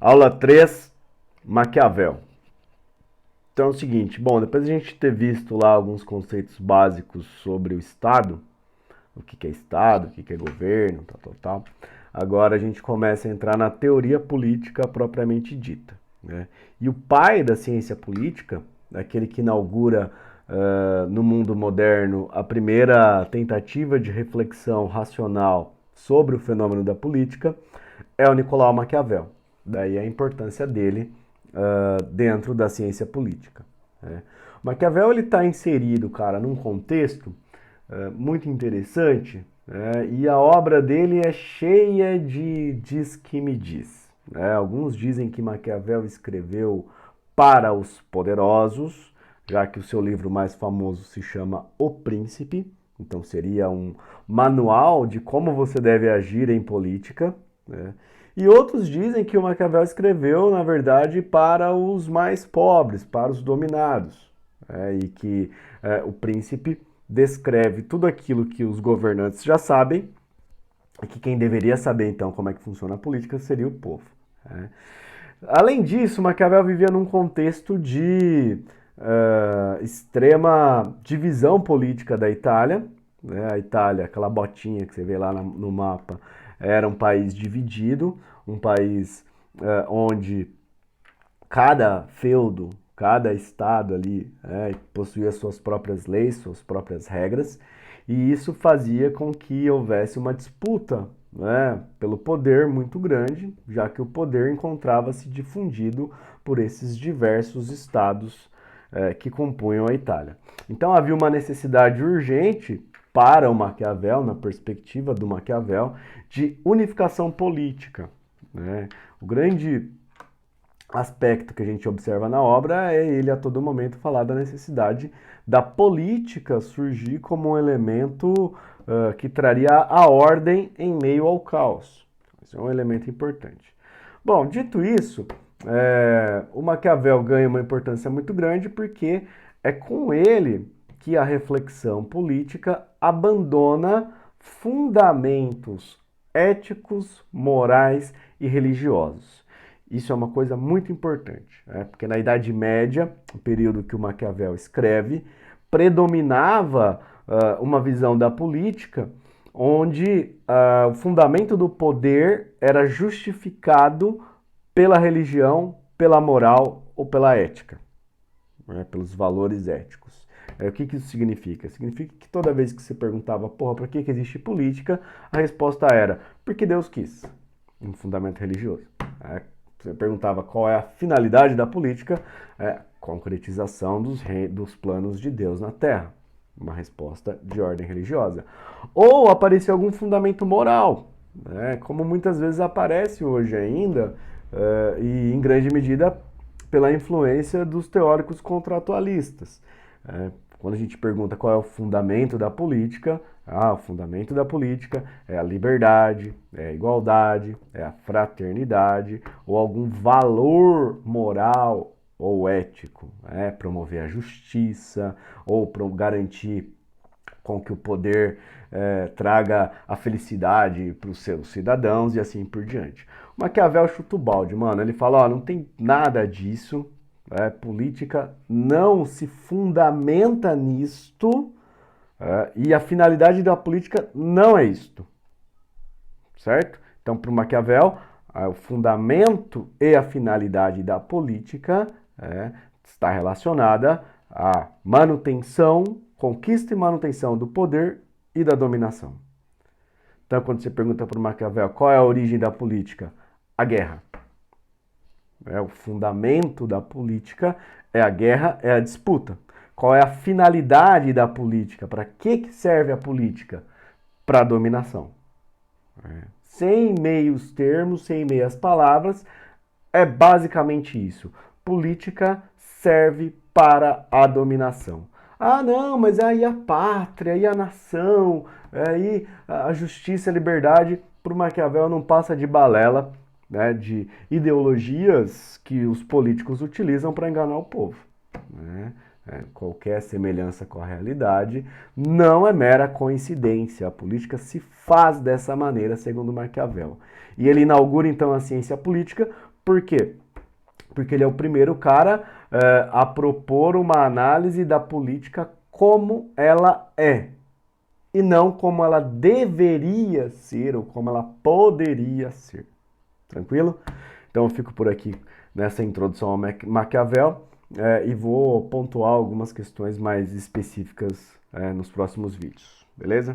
Aula 3, Maquiavel. Então é o seguinte, bom, depois de a gente ter visto lá alguns conceitos básicos sobre o Estado, o que é Estado, o que é governo, tal, agora a gente começa a entrar na teoria política propriamente dita, né? E o pai da ciência política, aquele que inaugura no mundo moderno a primeira tentativa de reflexão racional sobre o fenômeno da política, é o Nicolau Maquiavel. Daí a importância dele dentro da ciência política, né? Maquiavel está inserido, cara, num contexto muito interessante, né? E a obra dele é cheia de diz que me diz, né? Alguns dizem que Maquiavel escreveu para os poderosos, já que o seu livro mais famoso se chama O Príncipe, então seria um manual de como você deve agir em política, né? E outros dizem que o Maquiavel escreveu, na verdade, para os mais pobres, para os dominados, né? E que o príncipe descreve tudo aquilo que os governantes já sabem e que quem deveria saber, então, como é que funciona a política seria o povo, né? Além disso, Maquiavel vivia num contexto de extrema divisão política da Itália, né? A Itália, aquela botinha que você vê lá no mapa, era um país dividido, um país onde cada feudo, cada estado ali possuía suas próprias leis, suas próprias regras, e isso fazia com que houvesse uma disputa, né, pelo poder muito grande, já que o poder encontrava-se difundido por esses diversos estados que compunham a Itália. Então havia uma necessidade urgente para o Maquiavel, na perspectiva do Maquiavel, de unificação política, né? O grande aspecto que a gente observa na obra é ele a todo momento falar da necessidade da política surgir como um elemento que traria a ordem em meio ao caos. Esse é um elemento importante. Bom, dito isso, o Maquiavel ganha uma importância muito grande porque é com ele que a reflexão política abandona fundamentos éticos, morais e religiosos. Isso é uma coisa muito importante, né? Porque na Idade Média, o período que o Maquiavel escreve, predominava uma visão da política onde o fundamento do poder era justificado pela religião, pela moral ou pela ética, né? Pelos valores éticos. O que isso significa? Significa que toda vez que você perguntava, porra, para que existe política? A resposta era, porque Deus quis. Um fundamento religioso. Você perguntava qual é a finalidade da política, concretização dos planos de Deus na Terra. Uma resposta de ordem religiosa. Ou aparecia algum fundamento moral, né? Como muitas vezes aparece hoje ainda, e em grande medida pela influência dos teóricos contratualistas. Quando a gente pergunta qual é o fundamento da política, o fundamento da política é a liberdade, é a igualdade, é a fraternidade ou algum valor moral ou ético, promover a justiça ou garantir com que o poder traga a felicidade para os seus cidadãos e assim por diante. O Maquiavel chuta o balde, mano. Ele fala, não tem nada disso. Política não se fundamenta nisto, e a finalidade da política não é isto, certo? Então, para o Maquiavel, o fundamento e a finalidade da política está relacionada à manutenção, conquista e manutenção do poder e da dominação. Então, quando você pergunta para o Maquiavel qual é a origem da política, a guerra. O fundamento da política é a guerra, é a disputa. Qual é a finalidade da política? Para que serve a política? Para a dominação. Sem meios termos, sem meias palavras, é basicamente isso. Política serve para a dominação. Não, mas aí a pátria, aí a nação, aí a justiça e a liberdade, para o Maquiavel não passa de balela, né, de ideologias que os políticos utilizam para enganar o povo, né? Qualquer semelhança com a realidade não é mera coincidência. A política se faz dessa maneira, segundo Maquiavel. E ele inaugura então a ciência política Por quê? Porque ele é o primeiro cara a propor uma análise da política como ela é, e não como ela deveria ser ou como ela poderia ser. Tranquilo? Então eu fico por aqui nessa introdução ao Maquiavel e vou pontuar algumas questões mais específicas nos próximos vídeos. Beleza?